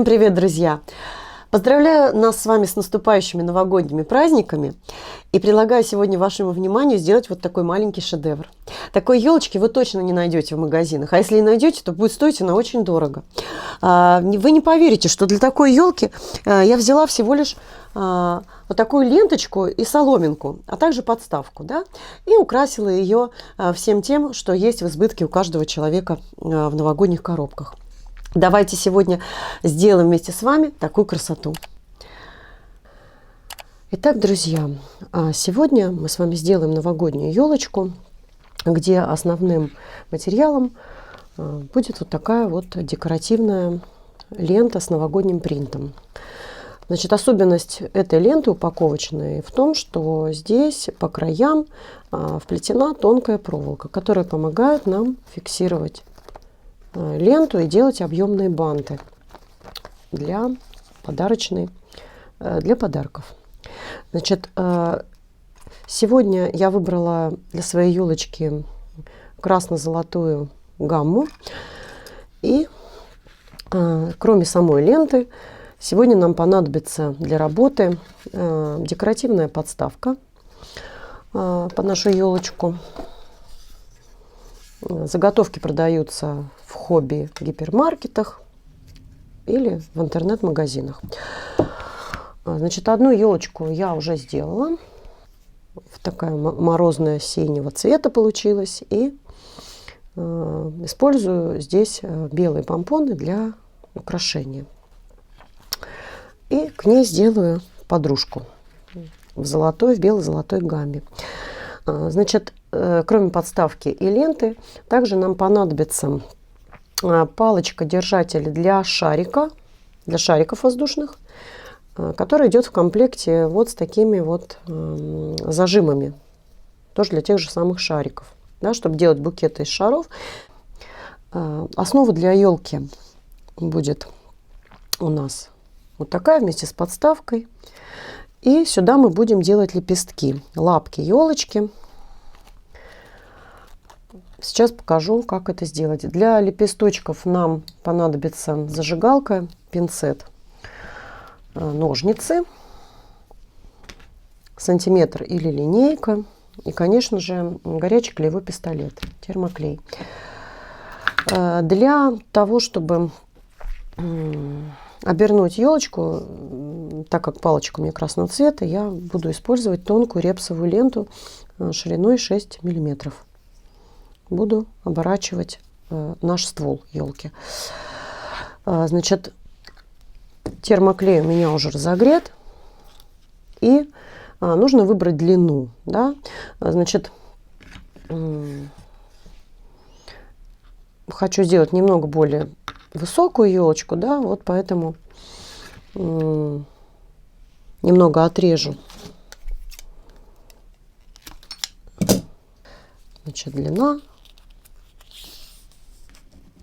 Всем привет, друзья! Поздравляю нас с вами с наступающими новогодними праздниками и предлагаю сегодня вашему вниманию сделать вот такой маленький шедевр. Такой елочки вы точно не найдете в магазинах, а если и найдете, то будет стоить она очень дорого. Вы не поверите, что для такой елки я взяла всего лишь вот такую ленточку и соломинку, а также подставку, да, и украсила ее всем тем, что есть в избытке у каждого человека в новогодних коробках. Давайте сегодня сделаем вместе с вами такую красоту. Итак, друзья, сегодня мы с вами сделаем новогоднюю елочку, где основным материалом будет вот такая вот декоративная лента с новогодним принтом. Значит, особенность этой ленты упаковочной в том, что здесь по краям вплетена тонкая проволока, которая помогает нам фиксировать ленту и делать объемные банты для подарков. Значит, сегодня я выбрала для своей елочки красно-золотую гамму. И кроме самой ленты, сегодня нам понадобится для работы декоративная подставка под нашу елочку. Заготовки продаются в хобби-гипермаркетах или в интернет-магазинах. Значит, одну елочку я уже сделала. Такая морозная синего цвета получилась. И использую здесь белые помпоны для украшения. И к ней сделаю подружку в бело-золотой гамме. Значит, кроме подставки и ленты, также нам понадобится палочка-держатель для шариков воздушных, который идет в комплекте вот с такими вот зажимами, тоже для тех же самых шариков, да, чтобы делать букеты из шаров. Основа для елки будет у нас вот такая вместе с подставкой. И сюда мы будем делать лепестки, лапки елочки. Сейчас покажу, как это сделать. Для лепесточков нам понадобится зажигалка, пинцет, ножницы, сантиметр или линейка и, конечно же, горячий клеевой пистолет, термоклей. Для того, чтобы обернуть елочку, так как палочка у меня красного цвета, я буду использовать тонкую репсовую ленту шириной 6 миллиметров. Буду оборачивать наш ствол елки. Значит, термоклей у меня уже разогрет. И нужно выбрать длину. Да? Значит, хочу сделать немного более высокую елочку, да, вот поэтому немного отрежу. Значит, длина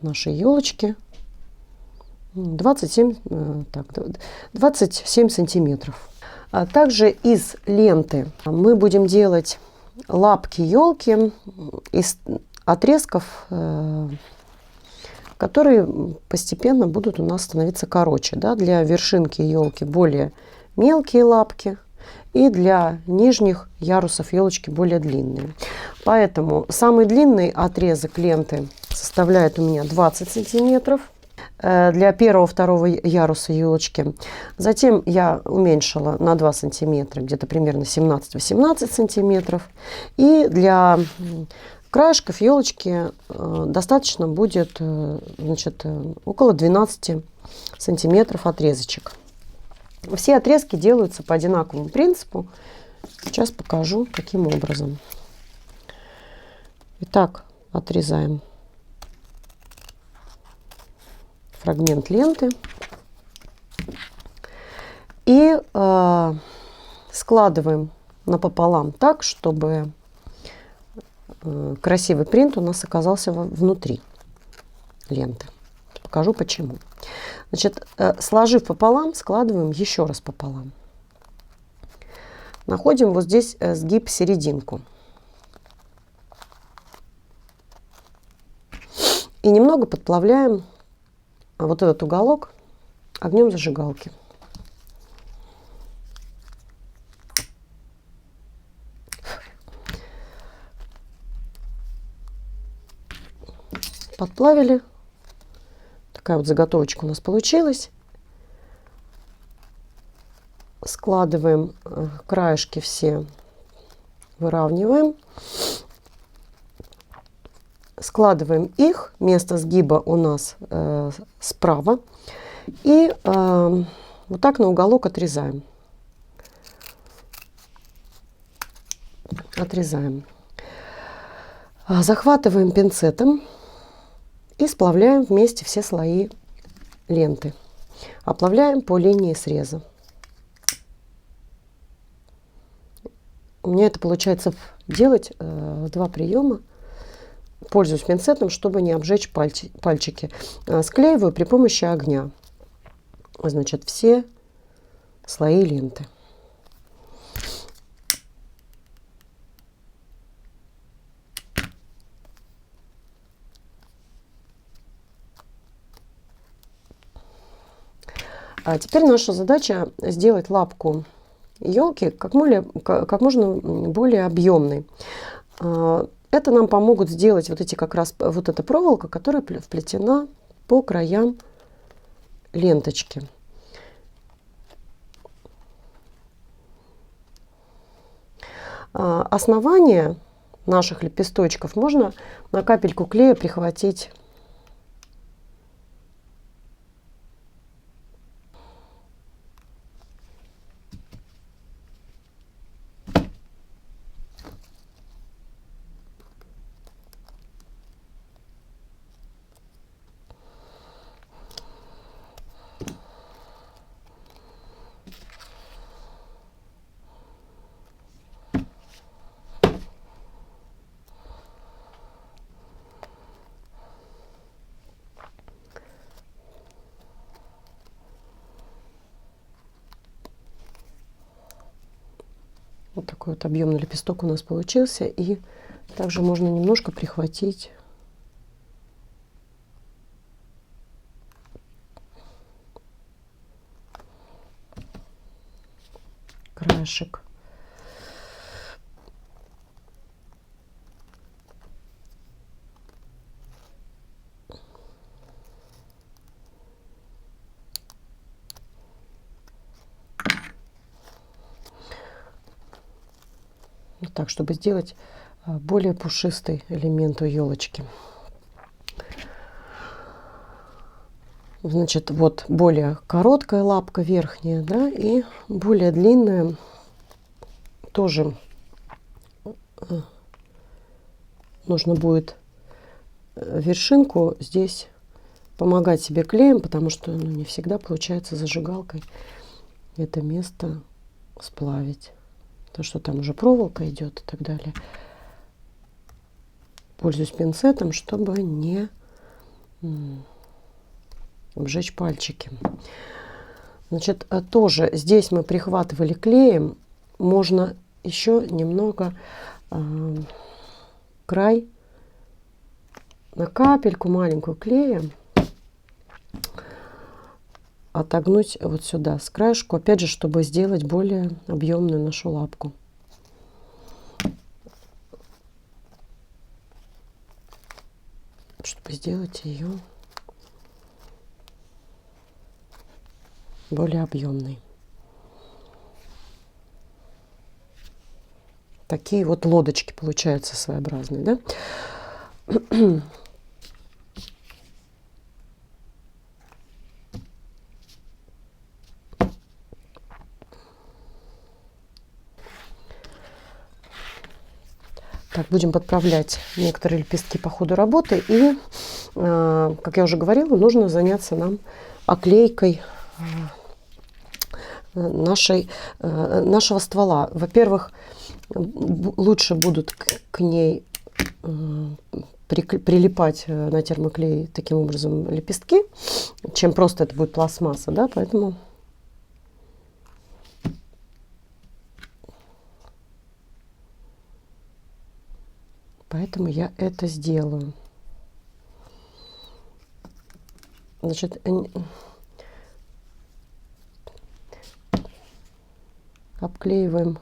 нашей елочки 27 сантиметров. Также из ленты мы будем делать лапки елки из отрезков, которые постепенно будут у нас становиться короче. Да? Для вершинки елки более мелкие лапки, и для нижних ярусов елочки более длинные. Поэтому самый длинный отрезок ленты составляет у меня 20 сантиметров для первого-второго яруса елочки. Затем я уменьшила на 2 сантиметра, где-то примерно 17-18 сантиметров. И для краешков елочки достаточно будет, значит, около 12 сантиметров отрезочек. Все отрезки делаются по одинаковому принципу. Сейчас покажу, каким образом. Итак, отрезаем фрагмент ленты и складываем напополам так, чтобы красивый принт у нас оказался внутри ленты. Покажу почему. Значит, сложив пополам, складываем еще раз пополам. Находим вот здесь сгиб серединку. И немного подплавляем вот этот уголок огнем зажигалки. Подплавили. Такая вот заготовочка у нас получилась. Складываем краешки все, выравниваем. Складываем их. Место сгиба у нас справа. И вот так на уголок отрезаем. Отрезаем. Захватываем пинцетом и сплавляем вместе все слои ленты. Оплавляем по линии среза. У меня это получается делать в 2 приема. Пользуюсь пинцетом, чтобы не обжечь пальчики. Склеиваю при помощи огня. Значит, все слои ленты. А теперь наша задача сделать лапку елки как можно более объемной. Это нам помогут сделать вот эти как раз вот эта проволока, которая вплетена по краям ленточки. Основание наших лепесточков можно на капельку клея прихватить вот такой вот объемный лепесток у нас получился. И также можно немножко прихватить краешек. Вот так, чтобы сделать более пушистый элемент у елочки. Значит, вот более короткая лапка верхняя, да, и более длинная тоже нужно будет вершинку здесь помогать себе клеем, потому что не всегда получается зажигалкой это место сплавить. То, что там уже проволока идет и так далее. Пользуюсь пинцетом, чтобы не обжечь пальчики. Значит, тоже здесь мы прихватывали клеем. Можно еще немного край на капельку маленькую клея отогнуть вот сюда с краешку, опять же, чтобы сделать более объемную нашу лапку. Чтобы сделать ее более объемной. Такие вот лодочки получаются своеобразные, да? Так, будем подправлять некоторые лепестки по ходу работы. И, как я уже говорила, нужно заняться нам оклейкой нашего ствола. Во-первых, лучше будут к ней прилипать на термоклей таким образом лепестки, чем просто это будет пластмасса, да, Поэтому я это сделаю. Значит, обклеиваем.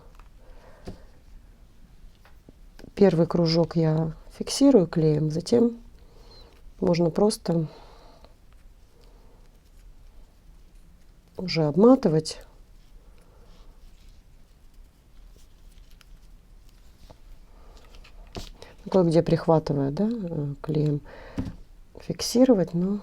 Первый кружок я фиксирую клеем, затем можно просто уже обматывать. Кое-где прихватывая, да, клеем, фиксировать, но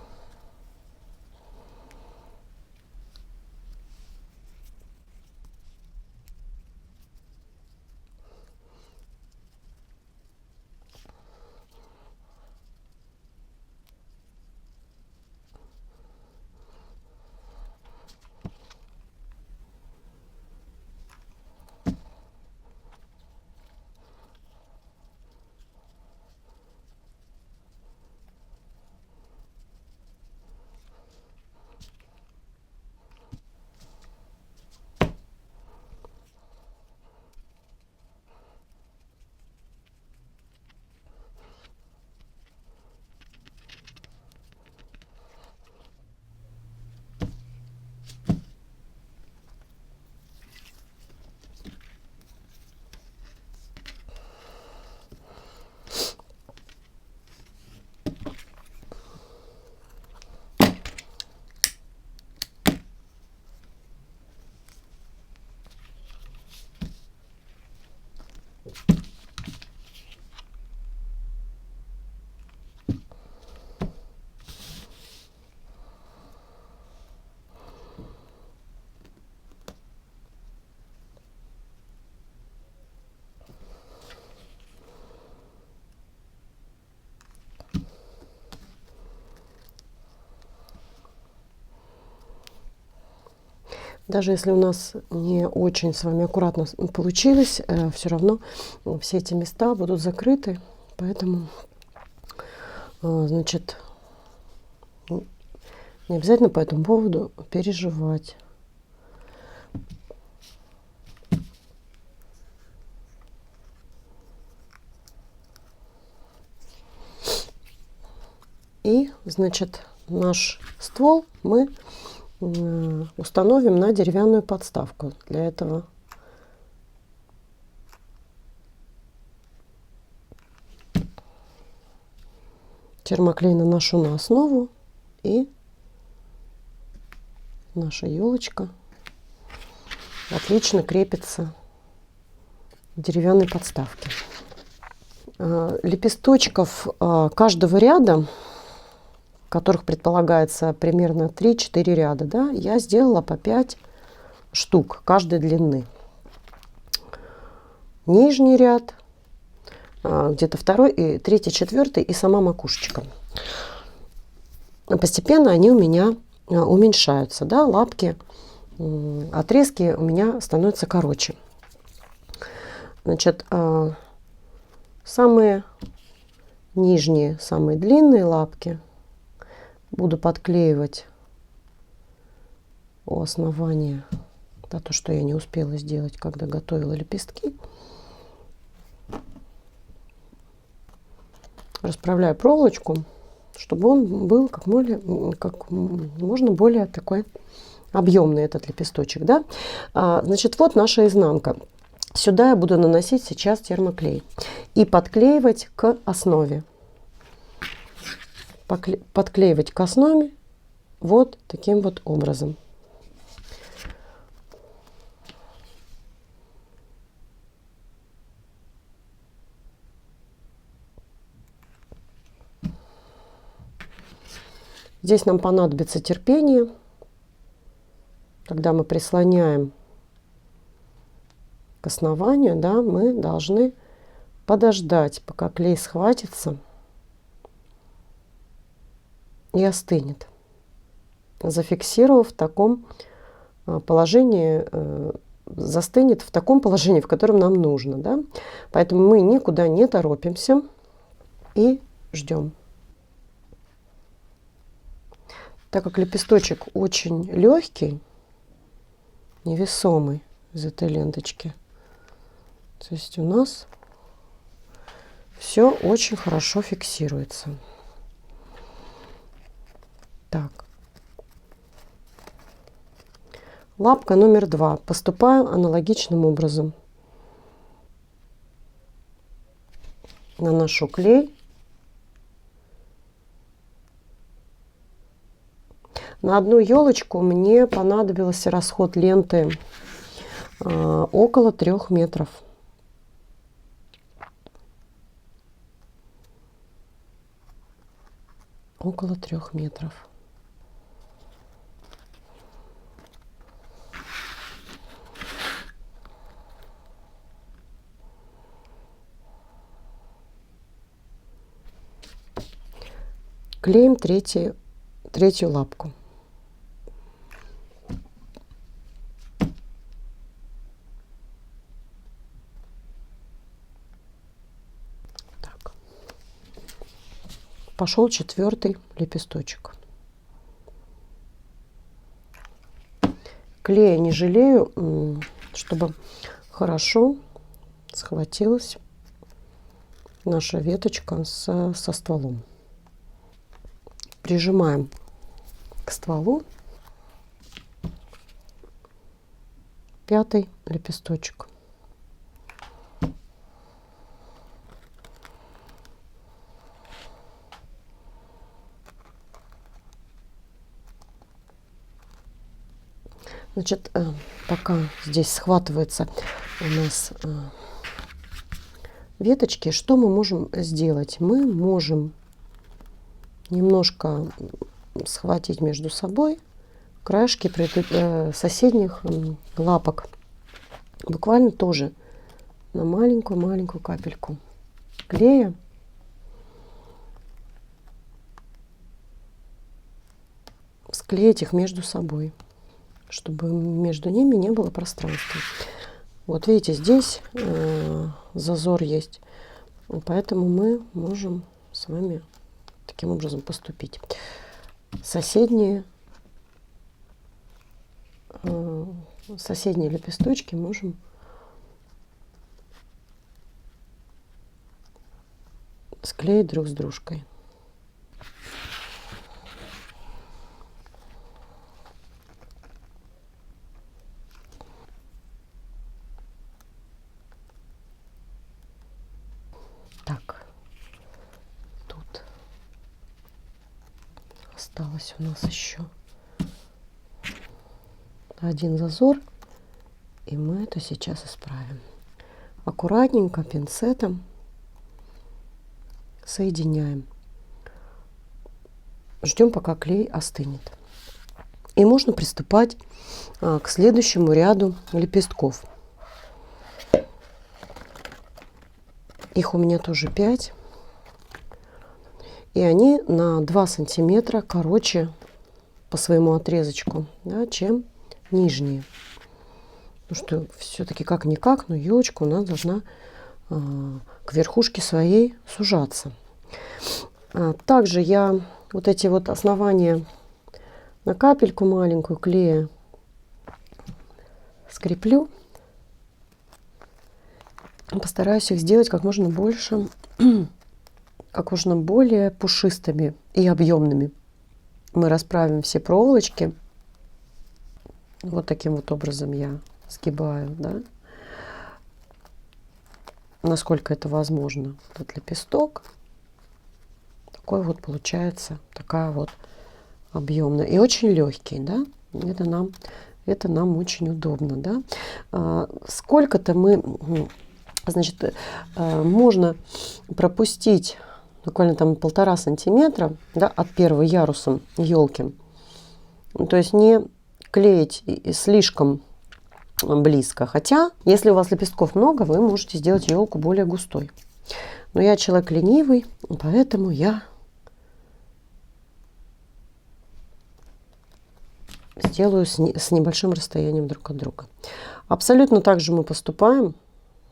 даже если у нас не очень с вами аккуратно получилось, все равно все эти места будут закрыты, поэтому, значит, не обязательно по этому поводу переживать. И, значит, наш ствол мы установим на деревянную подставку. Для этого термоклей наношу на основу, и наша елочка отлично крепится к деревянной подставке. Лепесточков каждого ряда, которых предполагается примерно 3-4 ряда, да, я сделала по 5 штук каждой длины. Нижний ряд, где-то второй, и третий, четвертый, и сама макушечка. Постепенно они у меня уменьшаются, да, лапки, отрезки у меня становятся короче. Значит, самые нижние, самые длинные лапки буду подклеивать у основания, да, то, что я не успела сделать, когда готовила лепестки. Расправляю проволочку, чтобы он был как можно более такой объемный, этот лепесточек, да. Значит, вот наша изнанка. Сюда я буду наносить сейчас термоклей и подклеивать к основе. Подклеивать к основе вот таким вот образом. Здесь нам понадобится терпение. Когда мы прислоняем к основанию, да, мы должны подождать, пока клей схватится и остынет, зафиксировав в таком положении, застынет в таком положении, в котором нам нужно, да? Поэтому мы никуда не торопимся и ждем. Так как лепесточек очень легкий, невесомый из этой ленточки, то есть у нас все очень хорошо фиксируется. Так, Лапка номер 2. Поступаю аналогичным образом. Наношу клей. На одну елочку мне понадобился расход ленты около 3 метров. Около 3 метров. Клеим третью лапку. Так. Пошел 4-й лепесточек. Клея не жалею, чтобы хорошо схватилась наша веточка со стволом. Прижимаем к стволу 5-й лепесточек. Значит, пока здесь схватывается у нас веточки, что мы можем сделать? Мы можем немножко схватить между собой краешки соседних лапок. Буквально тоже на маленькую-маленькую капельку клея. Склеить их между собой, чтобы между ними не было пространства. Вот видите, здесь зазор есть, поэтому мы можем с вами таким образом поступить. Соседние лепесточки можем склеить друг с дружкой. Так, тут осталось у нас еще один зазор, и мы это сейчас исправим. Аккуратненько пинцетом соединяем. Ждем, пока клей остынет. И можно приступать к следующему ряду лепестков. Их у меня тоже 5. И они на 2 сантиметра короче по своему отрезочку, да, чем нижние. Потому что все-таки как-никак, но елочка у нас должна к верхушке своей сужаться. Также я вот эти вот основания на капельку маленькую клея скреплю. Постараюсь их сделать как можно больше, как можно более пушистыми и объемными. Мы расправим все проволочки. Вот таким вот образом я сгибаю, да, насколько это возможно. Этот лепесток такой вот получается, такая вот объемная и очень легкий, да. Это нам очень удобно, да. Сколько-то мы, значит, можно пропустить буквально там 1,5 сантиметра, да, от первого яруса елки. То есть не клеить слишком близко. Хотя, если у вас лепестков много, вы можете сделать елку более густой. Но я человек ленивый, поэтому я сделаю с небольшим расстоянием друг от друга. Абсолютно так же мы поступаем,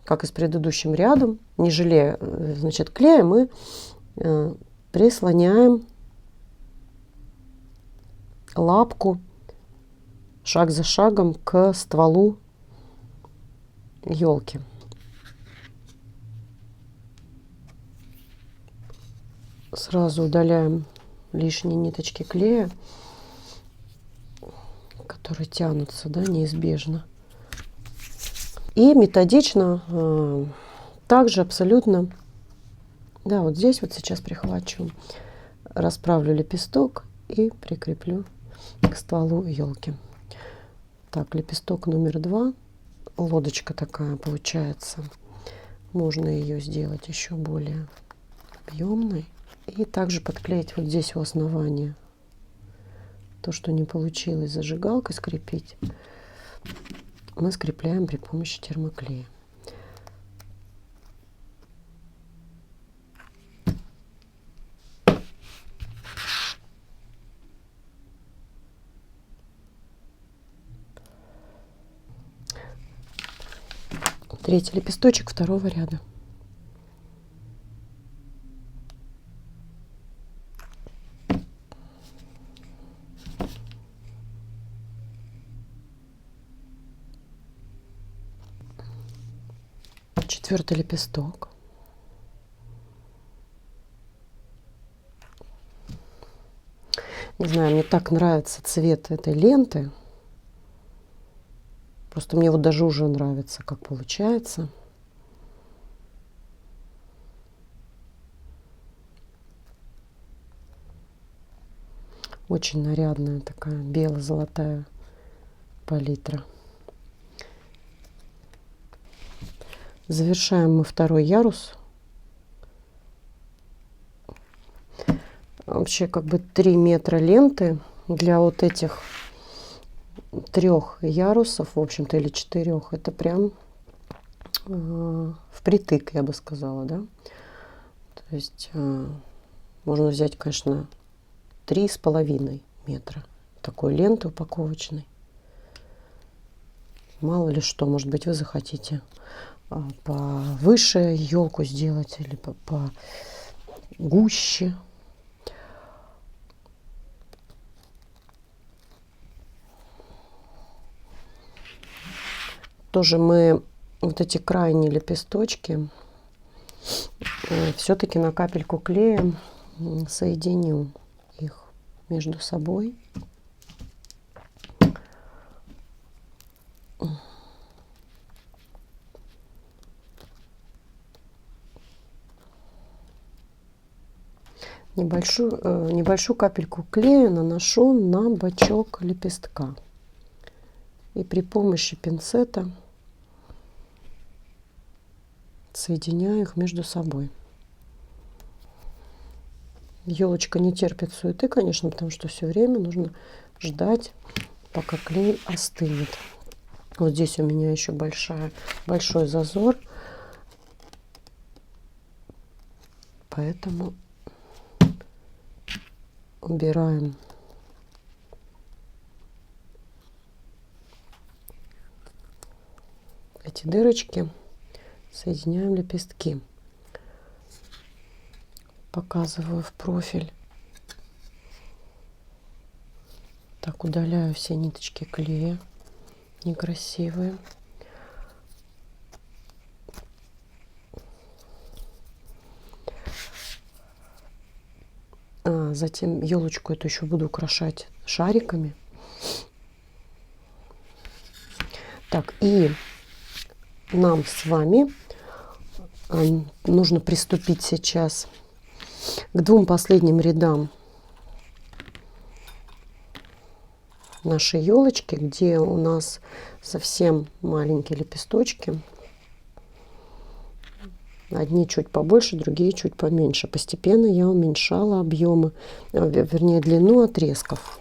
как и с предыдущим рядом. Не жалея, значит, клея, мы прислоняем лапку шаг за шагом к стволу елки. Сразу удаляем лишние ниточки клея, которые тянутся, да, неизбежно. И методично также абсолютно, да, вот здесь вот сейчас прихвачу, расправлю лепесток и прикреплю к стволу елки. Так, лепесток номер 2, лодочка такая получается. Можно ее сделать еще более объемной. И также подклеить вот здесь у основания. То, что не получилось зажигалкой скрепить, мы скрепляем при помощи термоклея. Третий лепесточек второго ряда. Четвертый лепесток. Не знаю, мне так нравится цвет этой ленты. Просто мне вот даже уже нравится, как получается. Очень нарядная такая бело-золотая палитра. Завершаем мы второй ярус. Вообще как бы 3 метра ленты для вот этих 3 ярусов, в общем-то, или 4. Это прям впритык, я бы сказала, да. То есть можно взять, конечно, 3,5 метра такой ленты упаковочной. Мало ли что, может быть, вы захотите повыше елку сделать или по гуще. Тоже мы вот эти крайние лепесточки все-таки на капельку клея соединю их между собой. Небольшую капельку клея наношу на бочок лепестка. И при помощи пинцета соединяю их между собой. Елочка не терпит суеты, конечно, потому что все время нужно ждать, пока клей остынет. Вот здесь у меня еще большой зазор, поэтому убираем эти дырочки, соединяем лепестки. Показываю в профиль. Так, удаляю все ниточки клея некрасивые. Затем елочку эту еще буду украшать шариками. Так, и нам с вами нужно приступить сейчас к 2 последним рядам нашей елочки, где у нас совсем маленькие лепесточки. Одни чуть побольше, другие чуть поменьше. Постепенно я уменьшала объемы, вернее, длину отрезков.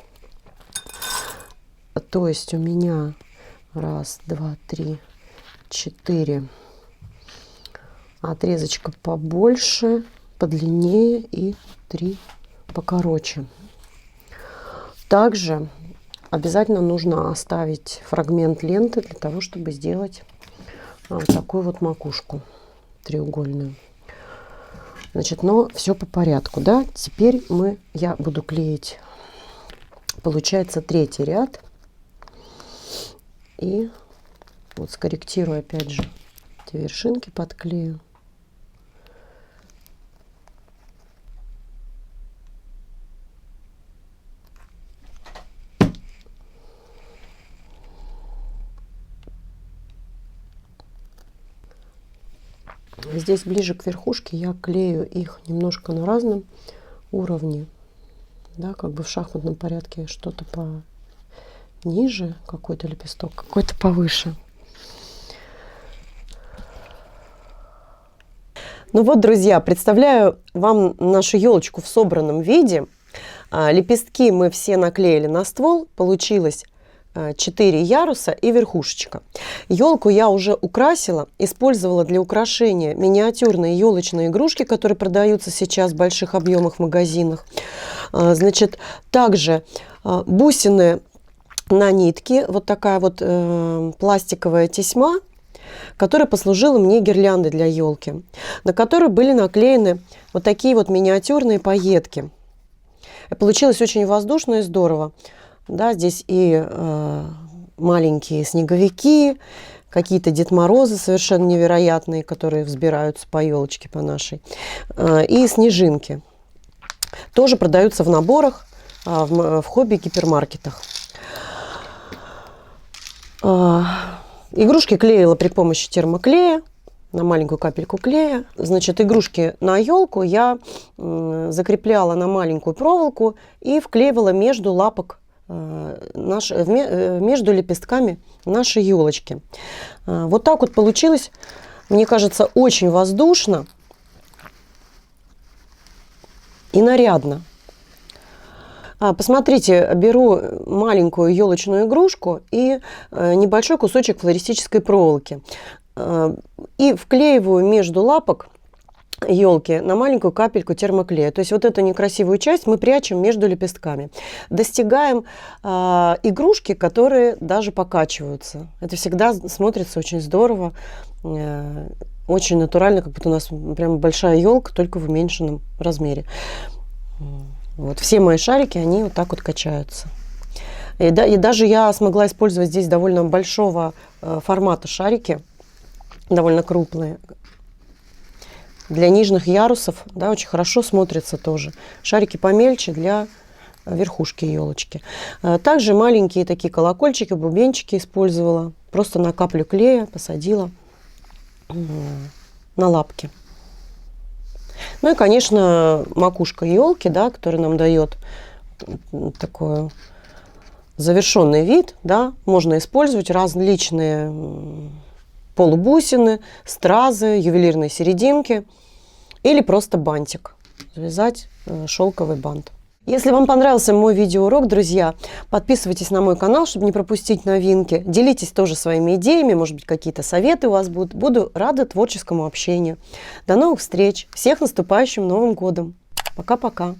То есть у меня 1, 2, 3, 4 отрезочка побольше, подлиннее и 3 покороче. Также обязательно нужно оставить фрагмент ленты для того, чтобы сделать вот такую вот макушку треугольную. Значит, но все по порядку, да. Теперь я буду клеить, получается, 3-й ряд. И вот скорректирую опять же эти вершинки, подклею. Здесь ближе к верхушке я клею их немножко на разном уровне. Да, как бы в шахматном порядке что-то пониже, какой-то лепесток, какой-то повыше. Ну вот, друзья, представляю вам нашу елочку в собранном виде. Лепестки мы все наклеили на ствол. Получилось 4 яруса и верхушечка. Елку я уже украсила, использовала для украшения миниатюрные елочные игрушки, которые продаются сейчас в больших объемах в магазинах. Значит, также бусины на нитке, вот такая вот пластиковая тесьма, которая послужила мне гирляндой для елки, на которой были наклеены вот такие вот миниатюрные пайетки. Получилось очень воздушно и здорово. Да, здесь и маленькие снеговики, какие-то Дед Морозы совершенно невероятные, которые взбираются по елочке по нашей, и снежинки. Тоже продаются в наборах в хобби-гипермаркетах. Игрушки клеила при помощи термоклея, на маленькую капельку клея. Значит, игрушки на елку я закрепляла на маленькую проволоку и вклеивала между лапок, между лепестками нашей елочки. Вот так вот получилось, мне кажется, очень воздушно и нарядно. Посмотрите, беру маленькую елочную игрушку и небольшой кусочек флористической проволоки и вклеиваю между лапок елки на маленькую капельку термоклея. То есть вот эту некрасивую часть мы прячем между лепестками. Достигаем игрушки, которые даже покачиваются. Это всегда смотрится очень здорово, очень натурально, как будто у нас прям большая елка, только в уменьшенном размере. Вот, все мои шарики, они вот так вот качаются. И даже я смогла использовать здесь довольно большого формата шарики, довольно крупные. Для нижних ярусов, да, очень хорошо смотрятся тоже. Шарики помельче для верхушки елочки. Также маленькие такие колокольчики, бубенчики использовала. Просто на каплю клея посадила на лапки. Ну и, конечно, макушка елки, да, которая нам дает такой завершенный вид. Да. Можно использовать различные полубусины, стразы, ювелирные серединки или просто бантик. Завязать шелковый бант. Если вам понравился мой видеоурок, друзья, подписывайтесь на мой канал, чтобы не пропустить новинки. Делитесь тоже своими идеями, может быть, какие-то советы у вас будут. Буду рада творческому общению. До новых встреч. Всех с наступающим Новым годом. Пока-пока.